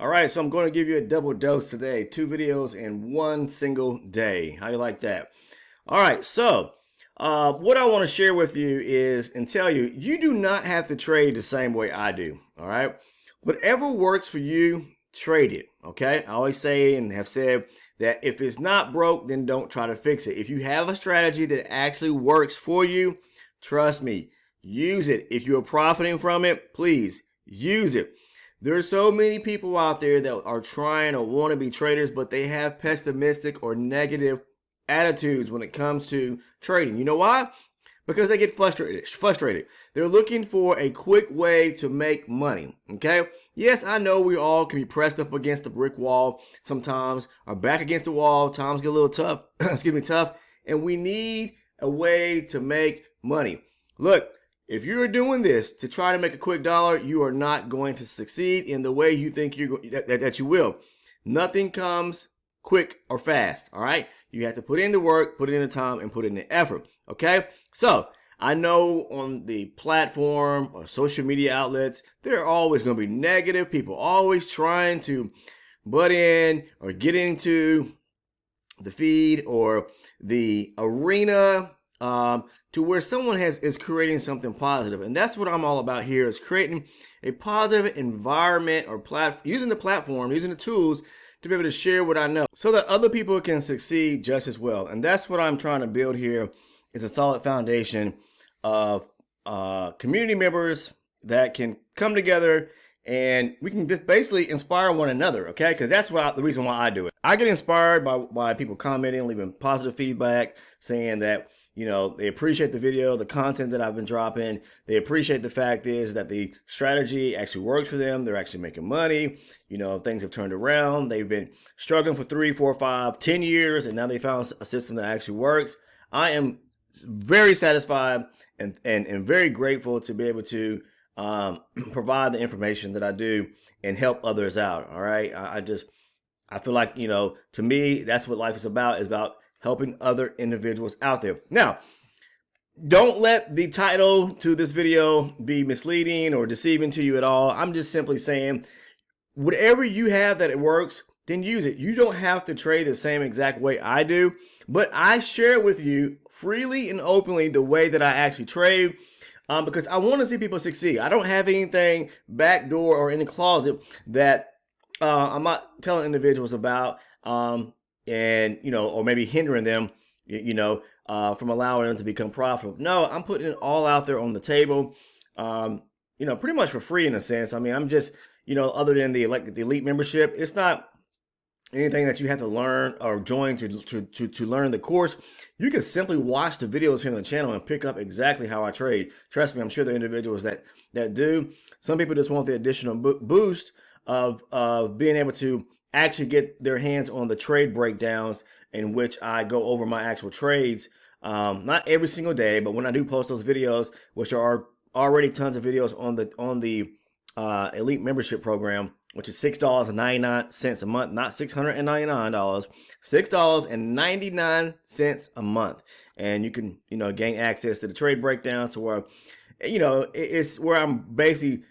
All right, so I'm going to give you a double dose today. 2 videos in one single day. How you like that? All right, so what I want to share with you is and tell you, you do not have to trade the same way I do. All right, whatever works for you, trade it. Okay, I always say and have said that if it's not broke, then don't try to fix it. If you have a strategy that actually works for you, trust me, use it. If you're profiting from it, please use it. There's so many people out there that are trying or want to be traders, but they have pessimistic or negative attitudes when it comes to trading. You know why? Because they get frustrated. They're looking for a quick way to make money. Okay? Yes, I know we all can be pressed up against the brick wall sometimes, or back against the wall. Times get a little tough, tough, and we need a way to make money. Look, if you're doing this to try to make a quick dollar, you are not going to succeed in the way you think that you will. Nothing comes quick or fast, all right? You have to put in the work, put in the time, and put in the effort, okay? So I know on the platform or social media outlets, there are always going to be negative people, always trying to butt in or get into the feed or the arena to where someone is creating something positive. And that's what I'm all about here, is creating a positive environment or using the platform, using the tools to be able to share what I know so that other people can succeed just as well. And that's what I'm trying to build here, is a solid foundation of community members that can come together and we can just basically inspire one another, okay? Because that's the reason why I do it. I get inspired by people commenting, leaving positive feedback, saying that, you know, they appreciate the video, the content that I've been dropping. They appreciate the fact is that the strategy actually works for them. They're actually making money. You know, things have turned around. They've been struggling for 3, 4, 5, 10 years, and now they found a system that actually works. I am very satisfied and very grateful to be able to provide the information that I do and help others out. All right. I feel like, you know, to me, that's what life is about helping other individuals out there. Now, don't let the title to this video be misleading or deceiving to you at all. I'm just simply saying, whatever you have that it works, then use it. You don't have to trade the same exact way I do, but I share with you freely and openly the way that I actually trade, because I want to see people succeed. I don't have anything backdoor or in the closet that I'm not telling individuals about, and, you know, or maybe hindering them, from allowing them to become profitable. No, I'm putting it all out there on the table, pretty much for free in a sense. I mean, I'm just, other than the elite membership, it's not anything that you have to learn or join to learn the course. You can simply watch the videos here on the channel and pick up exactly how I trade. Trust me, I'm sure there are individuals that do. Some people just want the additional boost of being able to actually get their hands on the trade breakdowns in which I go over my actual trades, not every single day, but when I do post those videos, which are already tons of videos on the elite membership program, which is $6.99 a month, not $699, $6.99 a month. And you can, gain access to the trade breakdowns to where, it's where I'm basically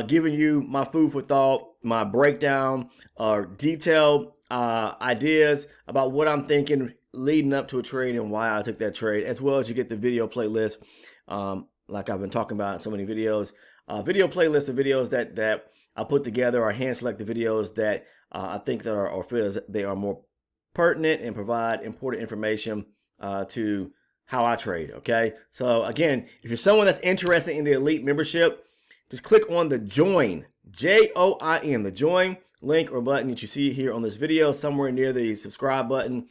giving you my food for thought, my breakdown, or detailed ideas about what I'm thinking leading up to a trade and why I took that trade, as well as you get the video playlist, like I've been talking about in so many videos. Video playlist of videos that I put together, or hand select the videos that I think that are, or feel they are more pertinent and provide important information to how I trade. Okay, so again, if you're someone that's interested in the elite membership, just click on the join, JOIN, the join link or button that you see here on this video, somewhere near the subscribe button,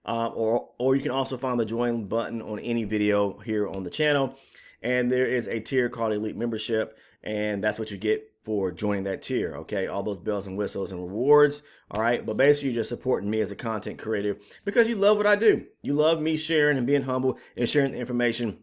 or you can also find the join button on any video here on the channel. And there is a tier called Elite Membership, and that's what you get for joining that tier. Okay, all those bells and whistles and rewards. All right, but basically you're just supporting me as a content creator because you love what I do. You love me sharing and being humble and sharing the information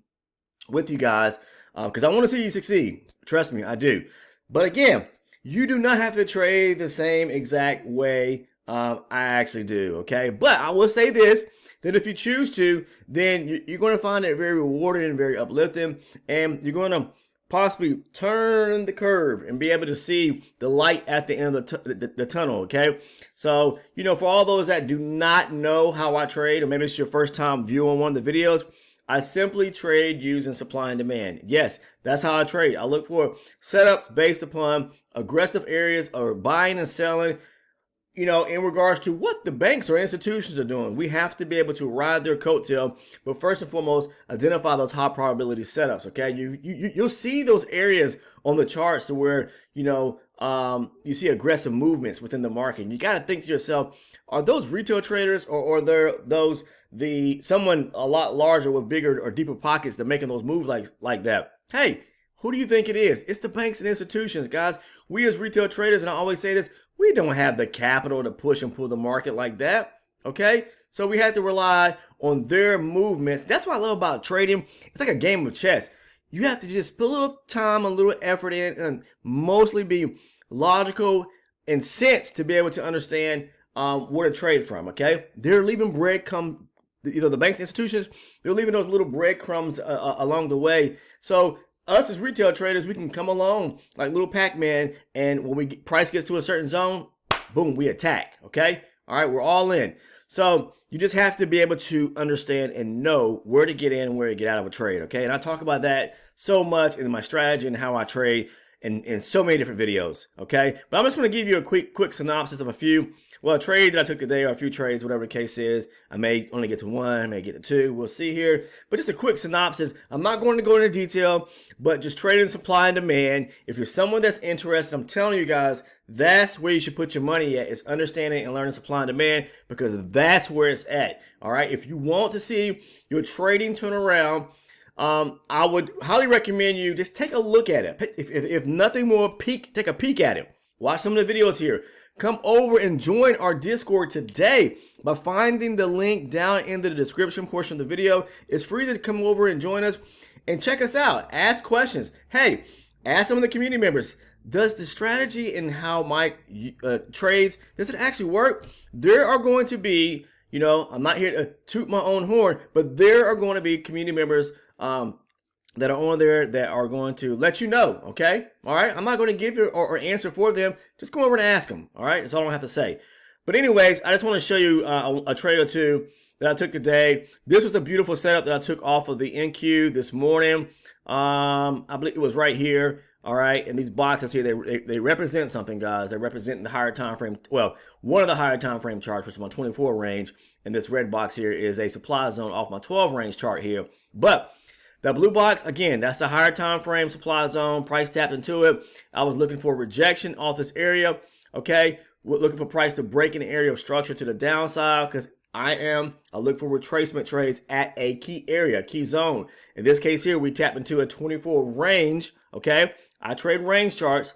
with you guys, because I want to see you succeed. Trust me, I do. But again, you do not have to trade the same exact way I actually do. Okay, but I will say this, that if you choose to, then you're going to find it very rewarding and very uplifting, and you're going to possibly turn the curve and be able to see the light at the end of the tunnel, okay? So, you know, for all those that do not know how I trade, or maybe it's your first time viewing one of the videos, I simply trade using supply and demand. Yes, that's how I trade. I look for setups based upon aggressive areas or buying and selling, you know, in regards to what the banks or institutions are doing. We have to be able to ride their coattail, but first and foremost, identify those high probability setups, okay? You'll see those areas on the charts to where, you know, you see aggressive movements within the market. You got to think to yourself, are those retail traders or are those someone a lot larger with bigger or deeper pockets that making those moves like that? Hey, who do you think it is? It's the banks and institutions, guys. We as retail traders, and I always say this, we don't have the capital to push and pull the market like that, okay? So we have to rely on their movements. That's what I love about trading. It's like a game of chess. You have to just put a little time, a little effort in, and mostly be logical and sense to be able to understand where to trade from, okay? They're leaving breadcrumbs, either the banks, institutions, they're leaving those little breadcrumbs along the way. So us as retail traders, we can come along like little Pac-Man, and when price gets to a certain zone, boom, we attack, okay? All right, we're all in. So you just have to be able to understand and know where to get in and where to get out of a trade, okay? And I talk about that so much in my strategy and how I trade in so many different videos, okay? But I'm just going to give you a quick synopsis of a few, well, a trade that I took today, or a few trades, whatever the case is. I may only get to one, I may get to two, we'll see here. But just a quick synopsis. I'm not going to go into detail, but just trading supply and demand. If you're someone that's interested, I'm telling you guys, that's where you should put your money at, is understanding and learning supply and demand, because that's where it's at, all right? If you want to see your trading turn around, I would highly recommend you just take a look at it. If nothing more, take a peek at it. Watch some of the videos here. Come over and join our Discord today by finding the link down in the description portion of the video. It's free to come over and join us and check us out. Ask questions. Hey, ask some of the community members, does the strategy and how Mike trades, does it actually work? There are going to be, you know, I'm not here to toot my own horn, but there are going to be community members that are on there that are going to let you know, okay? All right, I'm not going to give you or answer for them. Just come over and ask them, all right? That's all I have to say. But anyways, I just want to show you a trade or two that I took today. This was a beautiful setup that I took off of the NQ this morning. I believe it was right here, all right? And these boxes here, they represent something, guys. They represent the higher time frame, well, one of the higher time frame charts, which is my 24 range. And this red box here is a supply zone off my 12 range chart here. But that blue box, again, that's the higher time frame supply zone. Price tapped into it. I was looking for rejection off this area, okay? We're looking for price to break in the area of structure to the downside, because I look for retracement trades at a key area, key zone. In this case here, we tap into a 24 range, okay? I trade range charts,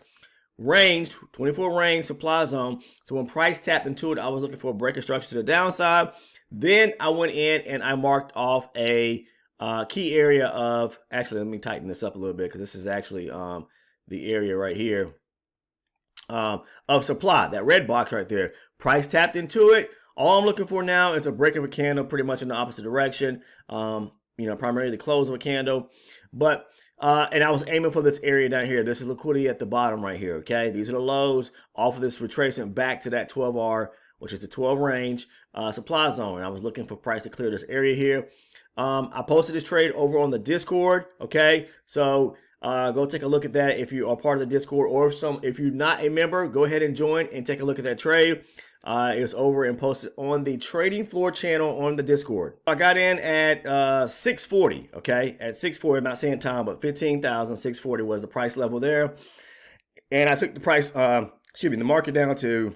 range, 24 range supply zone. So when price tapped into it, I was looking for a break of structure to the downside. Then I went in and I marked off a key area of, actually, let me tighten this up a little bit, because this is actually the area right here of supply, that red box right there. Price tapped into it. All I'm looking for now is a break of a candle pretty much in the opposite direction, you know, primarily the close of a candle. But and I was aiming for this area down here. This is liquidity at the bottom right here, okay? These are the lows off of this retracement back to that 12R, which is the 12 range supply zone. I was looking for price to clear this area here. I posted this trade over on the Discord, okay? So go take a look at that if you are part of the Discord, or if you're not a member, go ahead and join and take a look at that trade. It's over and posted on the trading floor channel on the Discord. I got in at 640, okay? At 640, I'm not saying time, but 15,640 was the price level there. And I took the price, the market down to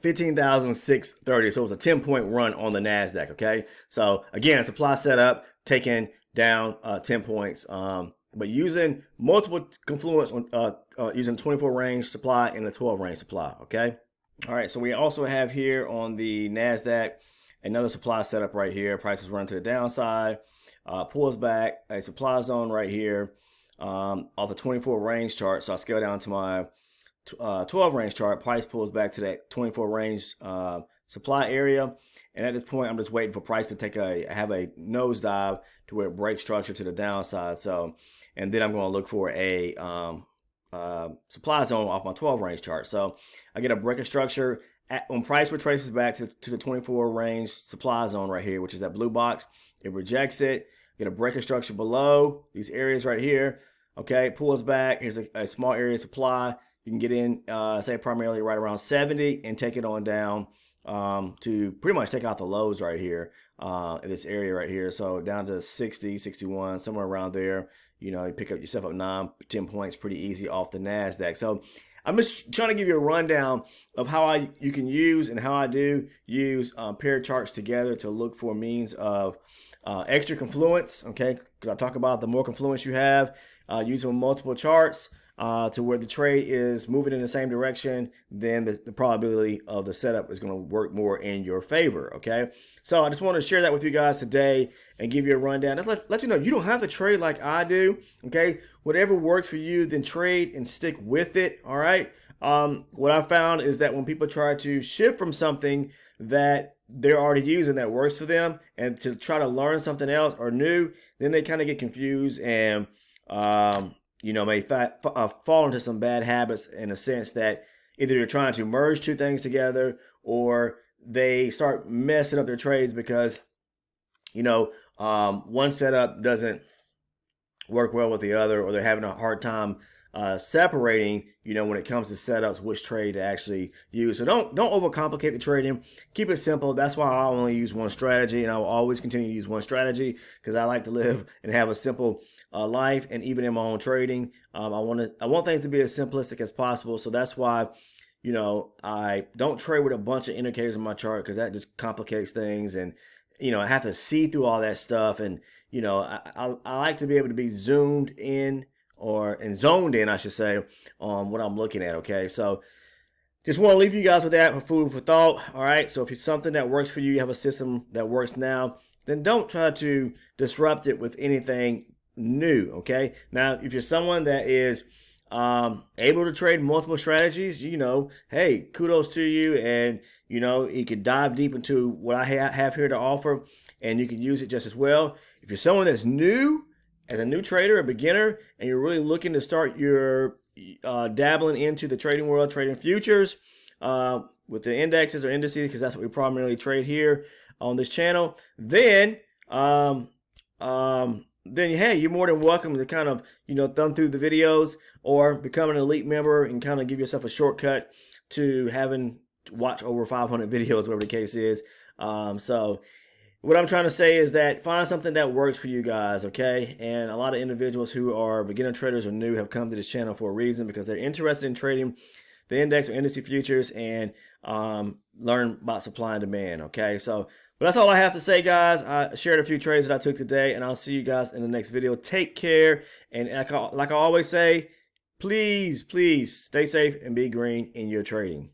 15,630. So it was a 10-point run on the NASDAQ, okay? So again, a supply setup, taking down 10 points. But using multiple confluence on using 24 range supply and the 12 range supply, okay? All right, so we also have here on the NASDAQ another supply setup right here. Prices run to the downside, pulls back, a supply zone right here off the 24 range chart. So I scale down to my 12 range chart. Price pulls back to that 24 range supply area. And at this point, I'm just waiting for price to have a nosedive to where it breaks structure to the downside. So and then I'm going to look for a supply zone off my 12 range chart. So I get a breaker structure when price retraces back to the 24 range supply zone right here, which is that blue box. It rejects it. Get a breaker structure below these areas right here. Okay, pulls back. Here's a small area of supply. You can get in, say primarily right around 70 and take it on down to pretty much take out the lows right here in this area right here. So down to 60, 61, somewhere around there. You know, you pick up yourself up 9-10 points pretty easy off the NASDAQ. So I'm just trying to give you a rundown of how you can use and how I do use paired charts together to look for means of extra confluence, okay? Because I talk about the more confluence you have, using multiple charts to where the trade is moving in the same direction, then the probability of the setup is going to work more in your favor, okay? So I just want to share that with you guys today and give you a rundown. Just let you know you don't have to trade like I do, okay? Whatever works for you, then trade and stick with it, all right? What I found is that when people try to shift from something that they're already using that works for them and to try to learn something else or new, then they kind of get confused and you know, may fall into some bad habits in a sense that either you're trying to merge two things together or they start messing up their trades because, you know, one setup doesn't work well with the other, or they're having a hard time separating, you know, when it comes to setups, which trade to actually use. So don't overcomplicate the trading. Keep it simple. That's why I only use one strategy, and I will always continue to use one strategy because I like to live and have a simple life. And even in my own trading, I want things to be as simplistic as possible. So that's why, you know, I don't trade with a bunch of indicators in my chart because that just complicates things, and you know, I have to see through all that stuff. And you know, I like to be able to be zoomed in and zoned in, I should say, on what I'm looking at. Okay, so just want to leave you guys with that for food for thought. All right, so if it's something that works for you, you have a system that works now, then don't try to disrupt it with anything new. Okay, now if you're someone that is able to trade multiple strategies, you know, hey, kudos to you, and you know, you could dive deep into what I have here to offer, and you can use it just as well. If you're someone that's new, as a new trader, a beginner, and you're really looking to start your dabbling into the trading world, trading futures with the indexes or indices, because that's what we primarily trade here on this channel, then hey, you're more than welcome to kind of, you know, thumb through the videos or become an elite member and kind of give yourself a shortcut to having to watch over 500 videos, whatever the case is. So what I'm trying to say is that find something that works for you guys, okay? And a lot of individuals who are beginner traders or new have come to this channel for a reason, because they're interested in trading the index or indice futures and learn about supply and demand, okay? So, but that's all I have to say, guys. I shared a few trades that I took today, and I'll see you guys in the next video. Take care, and like I always say, please stay safe and be green in your trading.